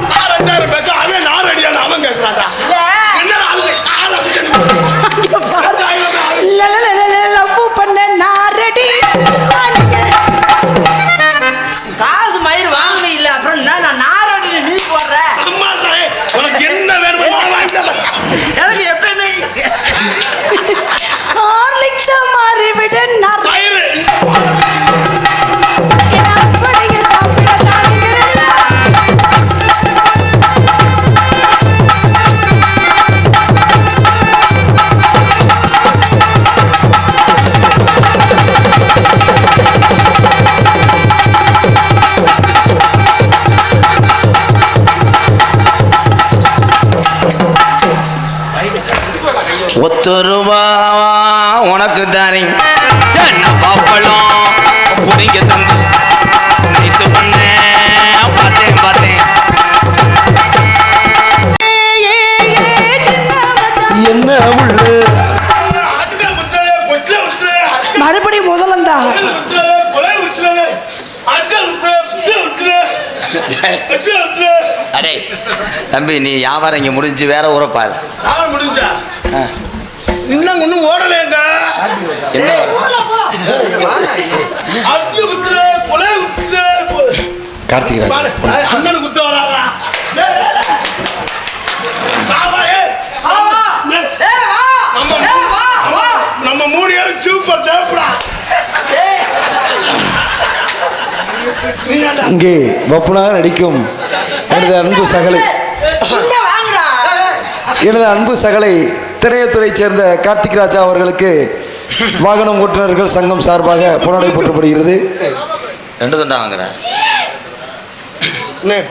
[SPEAKER 5] நான் 2000 பேச அவன் நான் ரெடியான அவன் கேட்கறாடா. என்னடா அது கால
[SPEAKER 1] லவ் பண்ண நான் ரெடி.
[SPEAKER 4] காசு மயிர் வாங்கணும் இல்ல அப்புறம் நான் நாரடியில் நீ போடுற.
[SPEAKER 5] அம்மா உனக்கு என்ன வேணுமோ நான் வாங்கி தரேன்.
[SPEAKER 4] எனக்கு எப்பயுமே
[SPEAKER 1] ஹார்லிக்ஸ் மாறி விட நான்
[SPEAKER 5] மயிறு
[SPEAKER 1] அப்படியே சாப்பிட தாங்கிறேன்.
[SPEAKER 3] ₹1 உனக்கு தானே என்ன பாப்பழம் புடிங்க தந்து நைசு பண்ணேன் பார்த்தேன்
[SPEAKER 2] என்ன உள்ள
[SPEAKER 5] ஆட்டுக்கால் குத்துறது, பொட்டில குத்துறது,
[SPEAKER 1] மறுபடியும் முதலந்தா
[SPEAKER 5] குத்துறது, கொலை குத்துறது, ஆட்டுக்கால் குத்துறது, குத்துறது.
[SPEAKER 3] அடே தம்பி நீ வியாபாரம் இங்கே முடிஞ்சு வேற ஊரை பாரு.
[SPEAKER 5] யார் முடிஞ்சா? இன்னும் ஒன்றும் ஓடலைங்க.
[SPEAKER 3] என்ன
[SPEAKER 5] அட்டு குத்துறது, கொலை குத்துறது.
[SPEAKER 2] கார்த்திகராஜ்
[SPEAKER 5] பாரு, அண்ணனு குத்த வராரா? நம்ம 3 பேரும் சூப்பர் தேப்படா.
[SPEAKER 2] இங்கே வப்புனாக நடிக்கும் எனது அன்பு சகலை திரையத்துறையைச் சேர்ந்த கார்த்திக் ராஜா அவர்களுக்கு வாகனம் ஓட்டுநர்கள் சங்கம் சார்பாக பொன்னாடை போற்றப்படுகிறது.
[SPEAKER 3] 2 துண்டா வாங்குறேன்.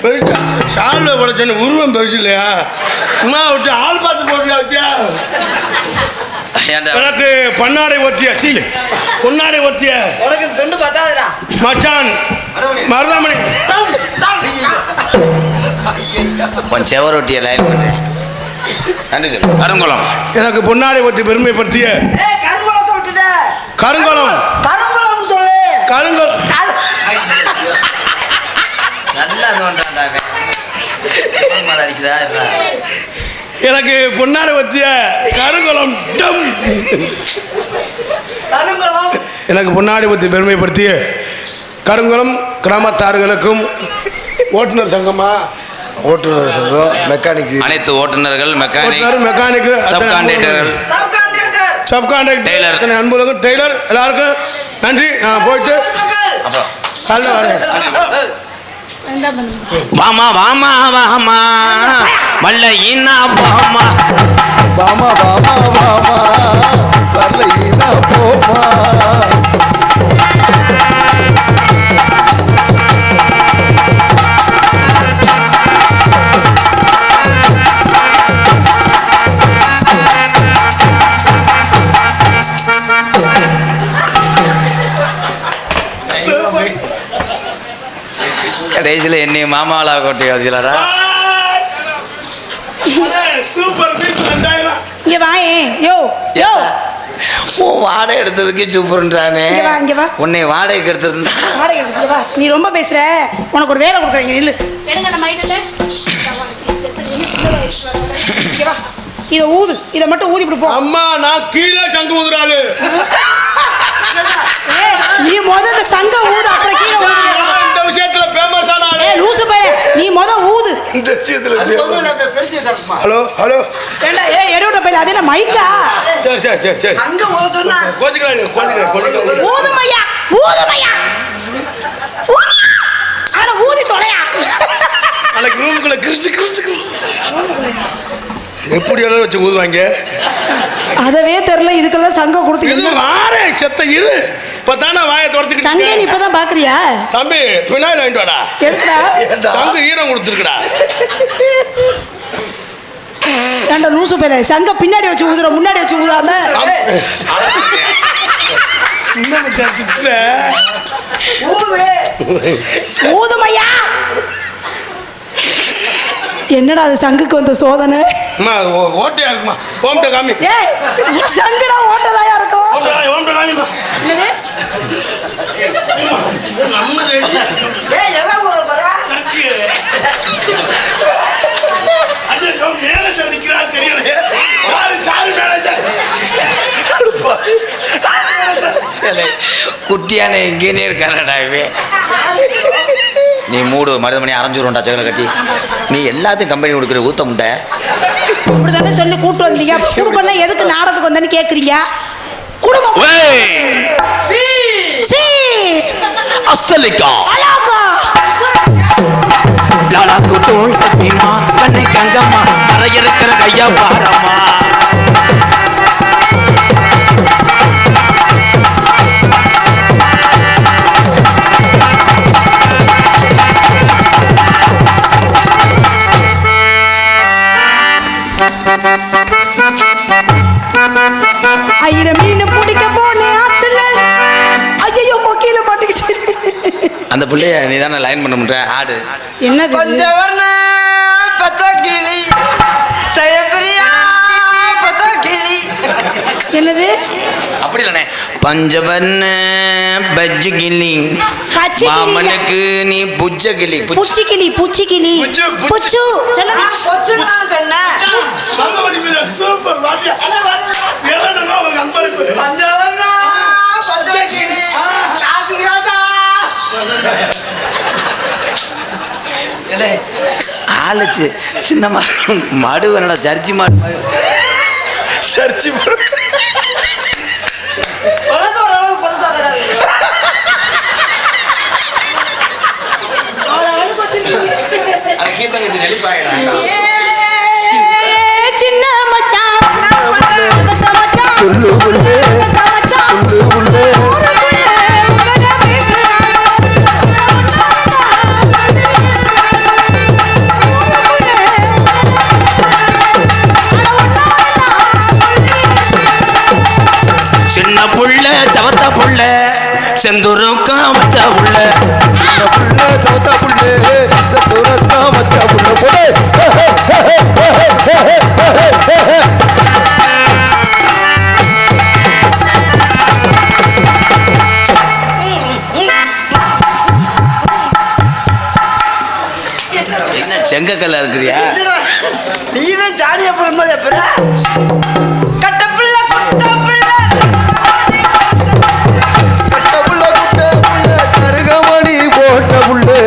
[SPEAKER 5] பெருசா சால்வை படைச்ச உருவம் பெருசு இல்லையா? அம்மா விட்டு ஆள் பார்த்து போட்டியா வச்சியா? எனக்கு பொன்னாடை ஒத்திய
[SPEAKER 4] உனக்கு பெண்ணு பார்த்தாதுடா
[SPEAKER 5] மச்சான் மருதாமணி
[SPEAKER 3] கொஞ்சம் செவரொட்டியை லைன் பண்ணுறேன். நன்றி சொல்லு. கருங்குளம்
[SPEAKER 5] எனக்கு பொன்னாடை ஒத்தி பெருமைப்படுத்திய
[SPEAKER 4] கருங்குளத்தை விட்டுட்ட
[SPEAKER 5] கருங்குளம்
[SPEAKER 4] சொல்லு
[SPEAKER 5] கருங்குளம்
[SPEAKER 3] நல்லா தோன்றாண்டாவே அடிக்குதா.
[SPEAKER 5] எனக்கு பொன்னாடை ஒத்திய கருங்குளம் எனக்கு பொன்னாடை ஒத்தி பெருமைப்படுத்திய கருங்குளம் கிராமத்தார்களுக்கும் ஓட்டுநர் சங்கமா
[SPEAKER 2] ஓட்டுநர் சங்கம் மெக்கானிக்
[SPEAKER 3] அனைத்து ஓட்டுநர்கள்
[SPEAKER 5] மெக்கானிக் சப் கான்ட்ராக்டர் அன்புலகம் டெய்லர் எல்லாருக்கும் நன்றி. நான் போயிட்டு
[SPEAKER 3] வாமா வாமா வாமா மல்ல இன்னா போமா
[SPEAKER 2] வாமா வாமா வாமா வரலைனா போமா.
[SPEAKER 3] கடைசியில் என்னை மாமாவளா கொட்டி வச்சுலரா.
[SPEAKER 5] Super piece 2000.
[SPEAKER 1] இங்க வாயே யோ யோ
[SPEAKER 3] வாடகை எடுத்ததுக்கு சூப்பர்ன்றானே.
[SPEAKER 1] இங்க வா
[SPEAKER 3] உன்னை வாடகைக்கு எடுத்தது
[SPEAKER 1] வாடகை இங்க வா. நீ ரொம்ப பேசுற, உனக்கு ஒரு வேலை கொடுக்குறேன். நில்லு. எடுங்க நம்ம ஐட்டத்தை. இங்க வா. இதை ஊது, இதை மட்டும் ஊதி விட்டு போ.
[SPEAKER 5] அம்மா நான் கீழே சங்கு ஊதுறாளு.
[SPEAKER 1] நீ இந்த சங்கம் ஊது, அப்புறம் கீழே ஊது.
[SPEAKER 5] இந்த விஷயத்துல ஃபேமஸ் ஆன ஆளு.
[SPEAKER 1] லூசு பையன், நீ ஊது.
[SPEAKER 5] இந்த விஷயத்துல ஹலோ ஹலோ
[SPEAKER 1] ஏண்டா எடுவிட்ட பையன், அது என்ன மைக்கா?
[SPEAKER 5] சரி
[SPEAKER 4] அங்க ஓதுனா
[SPEAKER 5] கோச்சிக்கிறாங்க.
[SPEAKER 1] ஊதுமையா ஆனா ஊதி தொலையா.
[SPEAKER 5] அன்னைக்கு ரூமுக்குள்ள கிரிச்சு எப்படி எல்லாம் வச்சு ஊதுவாங்க?
[SPEAKER 1] அதவே தெரியல. இதுக்கெல்லாம் சங்கம் கொடுத்து
[SPEAKER 5] வாரே செத்த இரு. இப்பதானே வாயை துரத்துக்கிட்டு
[SPEAKER 1] சங்க நீ இப்பதான் பாக்குறியா?
[SPEAKER 5] தம்பி பினாயில் வாங்கிட்டு வாடா.
[SPEAKER 1] எதுக்குடா?
[SPEAKER 5] சங்கு ஈரம் கொடுத்துருக்குடா.
[SPEAKER 1] ஏண்டா லூசு பையன், சங்க பின்னாடி வச்சு ஊதுற, முன்னாடி வச்சு ஊதாம.
[SPEAKER 4] ஊது
[SPEAKER 1] ஊதுமையா என்னடா அது சங்குக்கு வந்த சோதனை?
[SPEAKER 5] அம்மா ஓட்டையா இருக்குமா? ஓம்ட்ட காமி.
[SPEAKER 1] ஏய் சங்குடா ஓட்டதாயா இருக்கும்.
[SPEAKER 5] ஓம்ட்ட காமிமா.
[SPEAKER 1] என்னது?
[SPEAKER 5] நம்ம ரெடி.
[SPEAKER 4] ஏய் எல்லாம் போற பாரா.
[SPEAKER 5] சங்கு. ஐயோ மேனேஜர் நிக்கிறார் தெரியல. Sorry manager.
[SPEAKER 3] குட்டியான எங்கேனே இருக்கானடா இவன். நீ மூடு மருதமணி அரைஞ்சிரும்டா சகல கட்டி. நீ எல்லாத்தையும் கம்பெனி கொடுக்குற ஊத்த முட்டை.
[SPEAKER 1] அப்படிதானே சொல்லி கூட்டு வந்தீங்க. குடும்பம் எதுக்கு நாடகத்துக்கு வந்தேன்னு கேக்குறீங்க? குடும்பம் சி
[SPEAKER 3] அஸ்தலிகா
[SPEAKER 1] அலாகா
[SPEAKER 3] லாலா குட்டோல் கத்திமா கண்ணை கங்கம்மா அரையிருக்கிற கையா பாரம்மா.
[SPEAKER 1] ஆயிரம் மீன் பிடிக்க போனே ஆத்துல. ஐயோ கொக்கியில மாட்டிக்கிச்சு.
[SPEAKER 3] அந்த பிள்ளைய நீ தானே லைன் பண்ண முடிய ஆடு.
[SPEAKER 1] என்னது?
[SPEAKER 4] பஞ்சவர்ண பத்தக்கிளி சயப்பிரியா பத்தக்கிளி.
[SPEAKER 1] என்னது?
[SPEAKER 3] அப்படி இல்லனே பஞ்சவர்ண பஜ்ஜு கிளி
[SPEAKER 1] பச்சை கிளி.
[SPEAKER 3] மாமனுக்கு நீ புஜ்ஜ கிளி.
[SPEAKER 1] புச்சிக்கிளி புச்சிக்கிளி புச்சு சொல்லுங்க.
[SPEAKER 4] பொச்சுன்னு சொன்னேன்.
[SPEAKER 5] மங்கமணி சூப்பர் வாட்டியா. வேறடா உங்களுக்கு அன்பளிப்பு.
[SPEAKER 4] பஞ்சவர்ண பத்தக்கிளி காசிராஜா.
[SPEAKER 3] ஆளுச்சு சின்ன மாடு வேணடா சர்ச்சி மாடு. சர்ச்சி மாடு
[SPEAKER 4] உலகம் பரிசா கிடையாது.
[SPEAKER 3] அது கீதங்க நெளிப்பாயிடா.
[SPEAKER 1] சின்ன மச்சான்
[SPEAKER 2] சொல்லு உள்ளே சொல்லு உள்ளே
[SPEAKER 3] சின்ன புள்ள சவத்த புள்ள செந்துருக்கம் வச்ச புள்ள
[SPEAKER 2] புள்ளே சவத்தா புள்ளே தூரத்தா மச்சா புள்ள போடே.
[SPEAKER 3] என்ன செங்கக்கல்ல இருக்கிறியா?
[SPEAKER 4] நீதான் ஜாலியா போடும்போது எப்ப கட்டப்பிள்ளை குட்டப்பிள்ளை
[SPEAKER 2] கட்ட புள்ள குட்ட புள்ள கருகமணி போட்ட புள்ளே.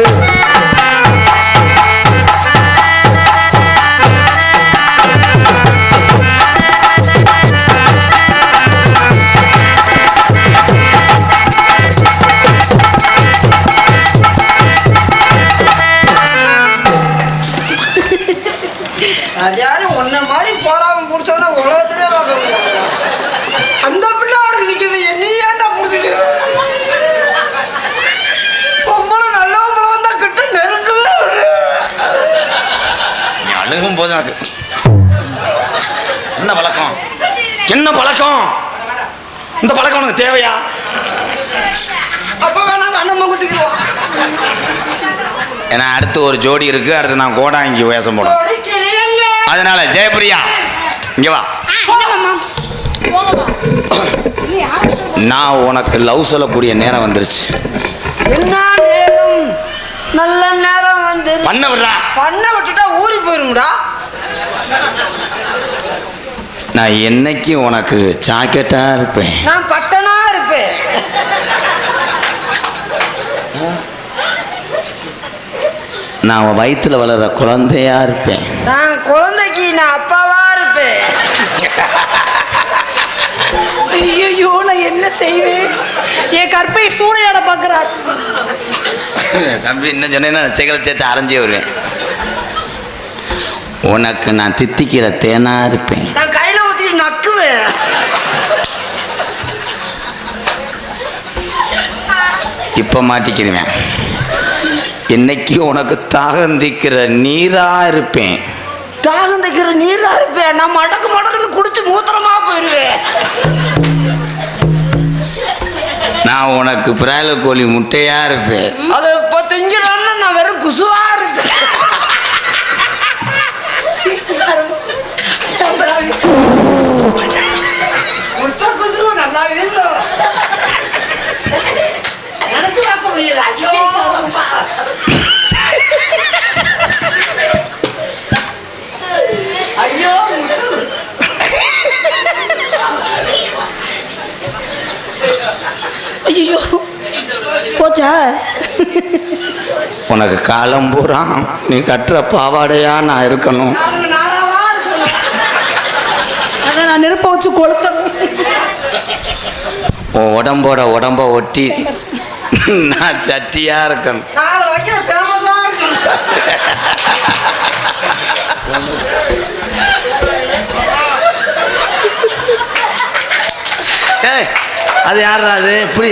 [SPEAKER 4] கல்யாணி உன்ன மாதிரி போறாம முடிச்சோன்னா உலகத்திலே பார்க்க முடியாது. அந்த பிள்ளை அவனுக்கு நிக்குது. என்னையாண்டா முடிச்சுட்டு பொம்பளை நல்லவங்களை வந்தா கிட்ட நெருங்கவே விடு.
[SPEAKER 3] நீ அழுகும் போது எனக்கு என்ன பழக்கம்? என்ன பழக்கம்? இந்த பழக்கம் உனக்கு தேவையா?
[SPEAKER 4] அப்ப வேணா அண்ணன் குத்திக்கிறோம்.
[SPEAKER 3] ஏன்னா அடுத்து ஒரு ஜோடி இருக்கு. அடுத்து நான் கோடாங்கி வேஷம் போடும். அதனால ஜெயபிரியா இங்க வா. நான் உனக்கு லவ் சொல்லக்கூடிய நேரம் வந்துருச்சு.
[SPEAKER 4] என்ன நேரம்? நல்ல நேரம் வந்து
[SPEAKER 3] பண்ண விடுறா.
[SPEAKER 4] பண்ண விட்டுட்டா ஊறி போயிரும்டா.
[SPEAKER 3] நான் என்னைக்கு உனக்கு ஜாக்கெட்டா இருப்பேன்.
[SPEAKER 4] நான் பட்டனா இருப்பேன்.
[SPEAKER 3] நான் உன் வயிற்றுல வளர்ற குழந்தையா இருப்பேன்.
[SPEAKER 4] நான் குழந்தைக்கு நான் அப்பாவா இருப்பேன்.
[SPEAKER 1] ஐயோ நான் என்ன செய்வேன்? என் கற்பை சூறையாட பாக்குறார்.
[SPEAKER 3] தம்பி இன்னும் சொன்னேன்னா செகலை சேர்த்து அரைஞ்சே வருவேன். உனக்கு நான் தித்திக்கிற தேனா இருப்பேன்.
[SPEAKER 4] நான் கையில ஊத்திட்டு நக்குவேன்.
[SPEAKER 3] இப்போ மாட்டிக்கிறேன். என்னைக்கு உனக்கு தாகந்திக்கிற நீரா இருப்பேன்.
[SPEAKER 4] தாகம் தைக்கிற நீரா இருப்பேன். நான் மடக்கு மடக்குன்னு குடிச்சு மூத்திரமா போயிருவேன்.
[SPEAKER 3] நான் உனக்கு பிராய்லர் கோழி முட்டையா இருப்பேன்.
[SPEAKER 4] அது இப்போ திங்கிறான்னு நான் வெறும் குசுவா இருப்பேன்.
[SPEAKER 1] ஐயோ போச்சா?
[SPEAKER 3] உனக்கு காலம் பூரா நீ கட்டுற பாவாடையா நான் இருக்கணும்.
[SPEAKER 1] அதை நான் நெருப்ப வச்சு கொளுத்தணும்.
[SPEAKER 3] உன் உடம்ப ஒட்டி நான் சட்டியா இருக்கணும். ஏய், அது யாரா அது இப்படி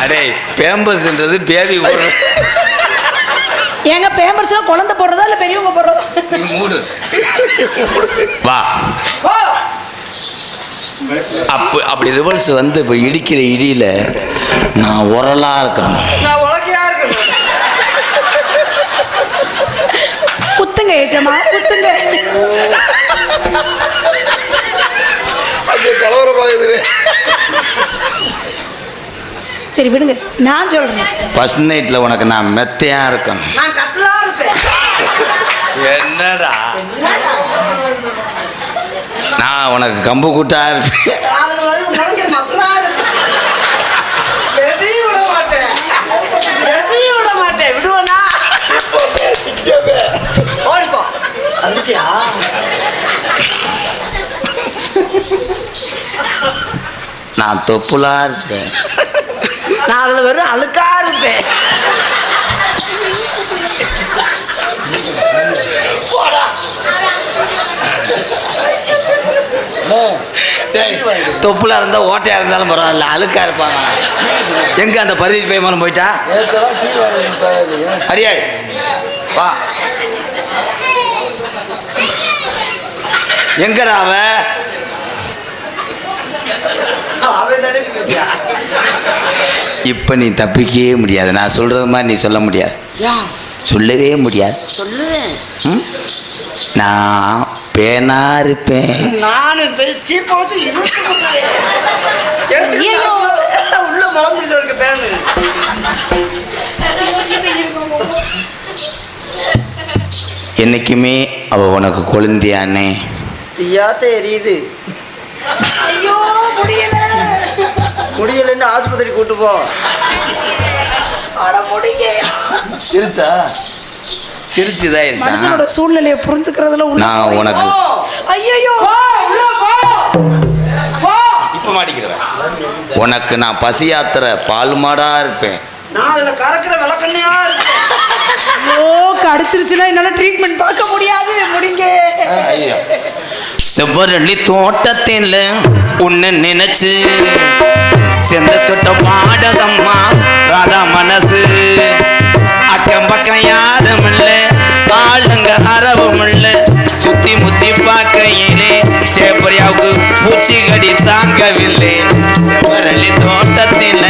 [SPEAKER 3] அடே பேம்பஸ்ன்றது பேபி போடுறது.
[SPEAKER 1] ஏங்க பேம்பர்ஸ்லாம் குழந்தை போடுறதா இல்லை பெரியவங்க போடுறதா?
[SPEAKER 3] மூடு வா. அப்படி ரிவல்ஸ் வந்து இப்போ இடிக்கிற இடியில நான் உரலா இருக்கணும்.
[SPEAKER 4] நான் உலகையா இருக்கணும்.
[SPEAKER 1] குத்துங்க ஏஜமா குத்துங்க. சரி விடுங்க, நான் சொல்றேன்.
[SPEAKER 3] ஃபர்ஸ்ட் நைட்ல உனக்கு நான் மெத்தையா இருக்கணும்.
[SPEAKER 4] நான் கட்டலா இருப்பேன்.
[SPEAKER 3] என்னடா நான் உனக்கு கம்பு கூட்டா இருப்பேன்.
[SPEAKER 4] அது வந்து உனக்கு மக்களா இருப்பேன். எதையும் விட மாட்டேன், எதையும் விட மாட்டேன். விடுவேனா? ஓடிப்போ. வந்துட்டியா?
[SPEAKER 3] நான் தொப்புலா இருப்பேன்.
[SPEAKER 4] நான் அதுல வெறும் அழுக்கா இருப்பேன்.
[SPEAKER 3] தொப்புலா இருந்தா ஓட்டையா இருந்தாலும் பரவாயில்ல, அழுக்கா இருப்பாங்க. எங்க அந்த பரிதி பேமானம் போயிட்டா? அடியா வா. எங்கடா அவன்? இப்ப நீ தப்பிக்கவே முடியாது. நான் சொல்றது மாதிரி நீ சொல்ல முடியாது, சொல்லவே முடியாது.
[SPEAKER 4] சொல்லுவேன்.
[SPEAKER 3] நான் பேனா இருப்பேன்.
[SPEAKER 4] நானு சீப்பை வச்சு உள்ள மலர்ந்துட்டு இருக்க பேனு.
[SPEAKER 3] என்னைக்குமே அவ உனக்கு கொழுந்தியானே.
[SPEAKER 4] தீயாத்த எரியுது.
[SPEAKER 1] ஐயோ முடியல.
[SPEAKER 4] முடியலன்னு ஆஸ்பத்திரி கூட்டு போ.
[SPEAKER 3] சிரிச்சா சிரிச்சுதான்
[SPEAKER 1] மனுஷனோட சூழ்நிலையை புரிஞ்சுக்கிறதுல
[SPEAKER 3] நான் உனக்கு
[SPEAKER 1] ஐயோ
[SPEAKER 3] இப்ப மாட்டிக்கிறேன். உனக்கு நான் பசி யாத்திர பால் மாடா இருப்பேன்.
[SPEAKER 4] நான் அதுல கறக்கிற விளக்கண்ணையா இருப்பேன்.
[SPEAKER 1] ஐயோ கடிச்சிருச்சுன்னா என்னால ட்ரீட்மெண்ட் பார்க்க முடியாது. முடிங்க.
[SPEAKER 3] செவ்வரளி தோட்டத்தில் உன்னை நினைச்சு செந்த தொட்ட பாடதம்மா ராதா மனசு. அக்கம் பக்கம் யாரும் இல்லை, ஆளுங்க அறவும் இல்லை. சுத்தி முத்தி பார்க்கையிலே சேப்பரியாவுக்கு பூச்சிகடி தாங்கவில்லை. செவ்வரளி தோட்டத்தில்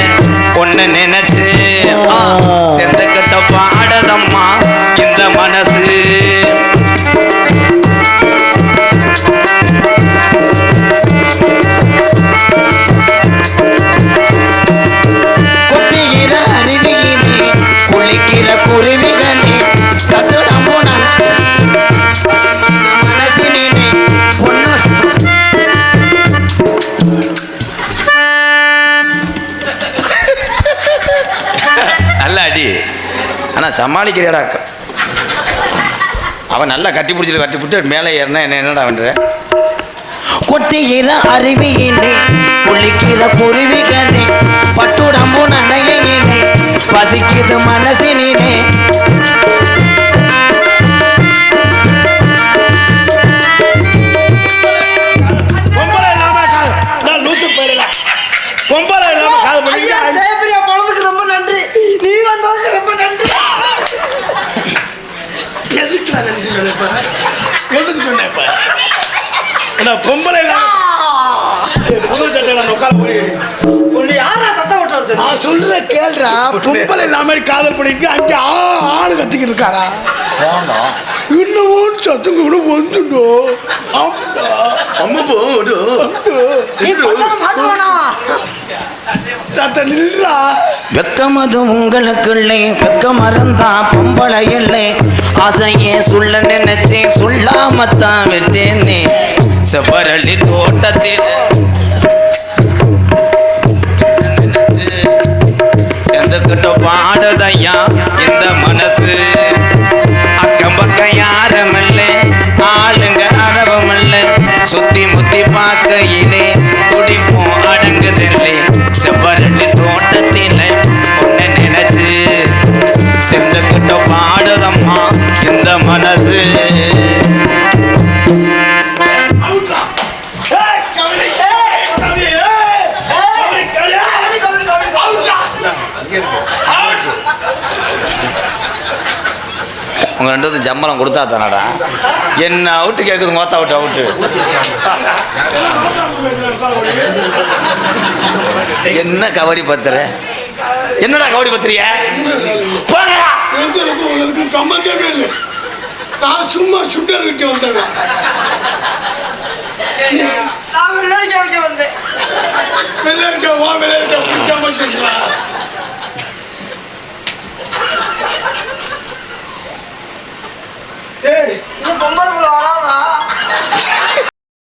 [SPEAKER 3] உன்னை நினைச்சு செந்த கட்ட பாடதம்மா இந்த மனசு. குளிக்கிற குருவிகளே மனசினே பொண்ணு. நல்ல அடி, ஆனா சமாளிக்கிறியாடா. அவன் நல்லா கட்டி பிடிச்சிட்டு மேலே ஏறினா என்னடா பண்ற? கொட்டிக்கிற அருவியிலே குளிக்கிற குருவிகளே பட்டுடம்பு நனையினே பசிக்குது மனசினே.
[SPEAKER 4] ரொம்ப நன்றி. நீ வந்ததுக்கு ரொம்ப நன்றி.
[SPEAKER 5] எதுக்கு நான் நன்றி சொன்னேன்? எதுக்கு சொன்னேன்? பொம்பளை புது சட்டை உட்கார போய்
[SPEAKER 4] உன்னை யாரா தட்ட விட்டு
[SPEAKER 5] நான் சொல்ற கேள்றா. பொம்பளை இல்லாம காதல் பண்ணிட்டு அங்கே ஆளு கத்திக்கிட்டு இருக்காரா? என்னவோ சத்தம் கூட வந்துடோ அம்மா போடு
[SPEAKER 1] நீ பண்ண மாட்டோனா
[SPEAKER 5] சத்தம் நில்றா
[SPEAKER 3] வெக்கமது உங்களுக்குள்ளே வெக்க மறந்தா பொம்பளை இல்லை ஆசையே சொல்ல நினைச்சேன் சொல்லாமத்தான் விட்டேனே செவ்வரளி தோட்டத்தில் சேர்ந்துக்கிட்ட பாடுதையா இந்த மனசு அக்கம் பக்கம் யாருமில்ல ஆளுங்க அரவமில்ல சுத்தி முத்தி பார்க்கையிலே துடிப்போம் அடங்குதில்லை செவ்வரளி தோட்டத்தில் ஒன்ன நினைச்சு சேர்ந்துக்கிட்ட பாடுதம்மா இந்த மனசு உங்க ரெண்டு ஜம்பளம் கொடுத்தா தானடா என்ன அவுட்டு கேட்குது மொத்த அவுட்டு என்ன கபடி பத்திர என்னடா கபடி பத்திரிய
[SPEAKER 5] உங்களுக்கு சம்பந்தமே இல்லை நான் சும்மா சுண்டல் வைக்க வந்தேன்
[SPEAKER 4] நான் வெள்ளரிக்காய் வைக்க வந்தேன்